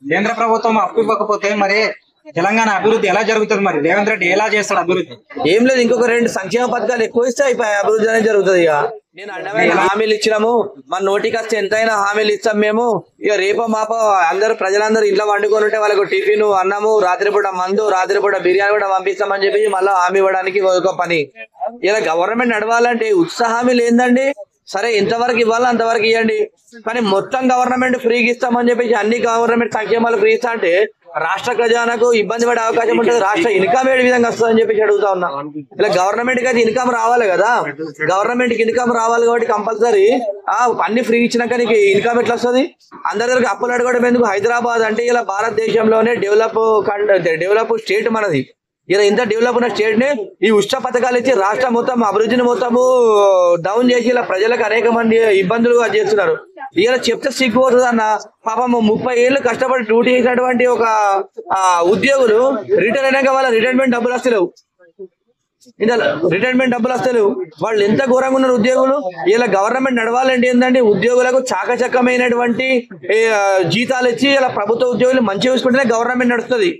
కేంద్ర ప్రభుత్వం అప్పు ఇవ్వకపోతే మరి తెలంగాణ అభివృద్ధి ఎలా జరుగుతుంది? మరి రేవంత్ రెడ్డి ఎలా చేస్తాడు అభివృద్ధి? ఏం లేదు, ఇంకొక 2 సంక్షేమ పథకాలు ఎక్కువ ఇస్తే అభివృద్ధి అనేది జరుగుతుంది. ఇక నేను అడ్డమైన హామీలు ఇచ్చినాము, మన నోటికి వస్తే ఎంతైనా హామీలు ఇస్తాం మేము. ఇక రేపో మాపో అందరూ ప్రజలందరూ ఇంట్లో వండుకొని ఉంటే వాళ్ళకు టిఫిన్, అన్నము, రాత్రిపూట మందు, రాత్రిపూట బిర్యానీ కూడా పంపిస్తామని చెప్పి మళ్ళీ హామీ ఇవ్వడానికి ఒక పని. ఇలా గవర్నమెంట్ నడవాలంటే ఉత్సాహమీ లేదండి. సరే ఎంతవరకు ఇవ్వాలో అంతవరకు ఇవ్వండి, కానీ మొత్తం గవర్నమెంట్ ఫ్రీగా ఇస్తామని చెప్పేసి అన్ని గవర్నమెంట్ సంక్షేమాలు ఫ్రీ ఇస్తా అంటే రాష్ట్ర ఖజానాకు ఇబ్బంది పడే అవకాశం ఉంటుంది. రాష్ట్ర ఇన్కమ్ ఏ విధంగా వస్తుందని చెప్పేసి అడుగుతా ఉన్నా. ఇలా గవర్నమెంట్ కి అయితే ఇన్కమ్ రావాలి కదా, గవర్నమెంట్ కి ఇన్కమ్ రావాలి కాబట్టి కంపల్సరీ అన్ని ఫ్రీ ఇచ్చినాక నీకు ఇన్కమ్ ఎట్లా వస్తుంది? అందరి దగ్గర అప్పులు అడగడం ఎందుకు? హైదరాబాద్ అంటే ఇలా భారతదేశంలోనే డెవలప్ స్టేట్ మనది. ఇలా ఇంత డెవలప్ ఉన్న స్టేట్ ని ఈ ఉచిత పథకాలు ఇచ్చి రాష్ట్రం మొత్తం అభివృద్ధిని మొత్తము డౌన్ చేసి ఇలా ప్రజలకు అనేక మంది ఇబ్బందులు చేస్తున్నారు. ఇలా చెప్తే సిగ్గుపోతుంది అన్న. పాపం 30 ఏళ్ళు కష్టపడి డ్యూటీ చేసినటువంటి ఒక ఉద్యోగులు రిటైర్ అయినాక వాళ్ళ రిటైర్మెంట్ డబ్బులు వస్తలేవు. వాళ్ళు ఎంత ఘోరంగా ఉన్నారు ఉద్యోగులు. ఇలా గవర్నమెంట్ నడవాలంటే ఏంటంటే ఉద్యోగులకు చాకచక్యమైనటువంటి జీతాలు ఇచ్చి ఇలా ప్రభుత్వ ఉద్యోగులు మంచిగా చూసుకుంటేనే గవర్నమెంట్ నడుస్తుంది.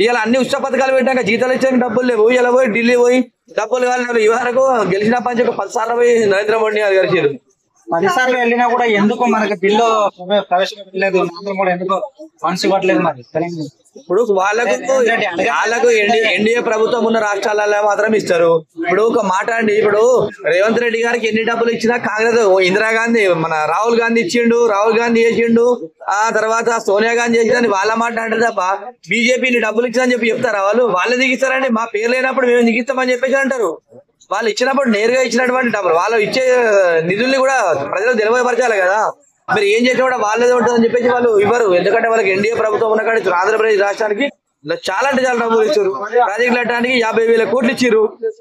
ఇలా అన్ని ఉచిత పథకాలు పెట్టాక జీతాలు ఇచ్చాక డబ్బులు లేవు. ఇలా పోయి ఢిల్లీ పోయి డబ్బులు కావాలి. ఈ వరకు గెలిచిన పంచాయతీ 10 సార్లు పోయి నరేంద్ర మోడీ గారు గెలిచారు. 10 సార్లు వెళ్ళినా కూడా ఎందుకు మనకి బిల్లు ప్రవేశపెట్టలేదు, కూడా ఎందుకు ఫండ్స్ ఇవ్వట్లేదు మరి తెలంగాణ? ఇప్పుడు వాళ్ళకు ఎన్డీఏ ప్రభుత్వం ఉన్న రాష్ట్రాలలో మాత్రం ఇస్తారు. ఇప్పుడు ఒక మాట అండి, ఇప్పుడు రేవంత్ రెడ్డి గారికి ఎన్ని డబ్బులు ఇచ్చినా కాంగ్రెస్ ఇందిరాగాంధీ మన రాహుల్ గాంధీ చేసిండు, ఆ తర్వాత సోనియా గాంధీ చేసిందని వాళ్ళ మాట అంటారు తప్ప బీజేపీ డబ్బులు ఇచ్చిందని చెప్పి చెప్తారా? వాళ్ళే దిగిస్తారండి. మా పేరు లేనప్పుడు మేము దిగిస్తామని చెప్పేసి అంటారు. వాళ్ళు ఇచ్చినప్పుడు నేరుగా ఇచ్చినటువంటి డబ్బులు వాళ్ళు ఇచ్చే నిధుల్ని కూడా ప్రజలకు తెలియపరచాలి కదా. మీరు ఏం చేసినా కూడా వాళ్ళదే ఉంటుందని చెప్పేసి వాళ్ళు ఇవ్వరు. ఎందుకంటే వాళ్ళకి ఎన్డీఏ ప్రభుత్వం ఉన్న కానీ ఆంధ్రప్రదేశ్ రాష్ట్రానికి చాలా అంటే చాలా డబ్బులు ఇచ్చారు. ప్రాజెక్టులు కట్టడానికి 50,000 కోట్లు ఇచ్చారు.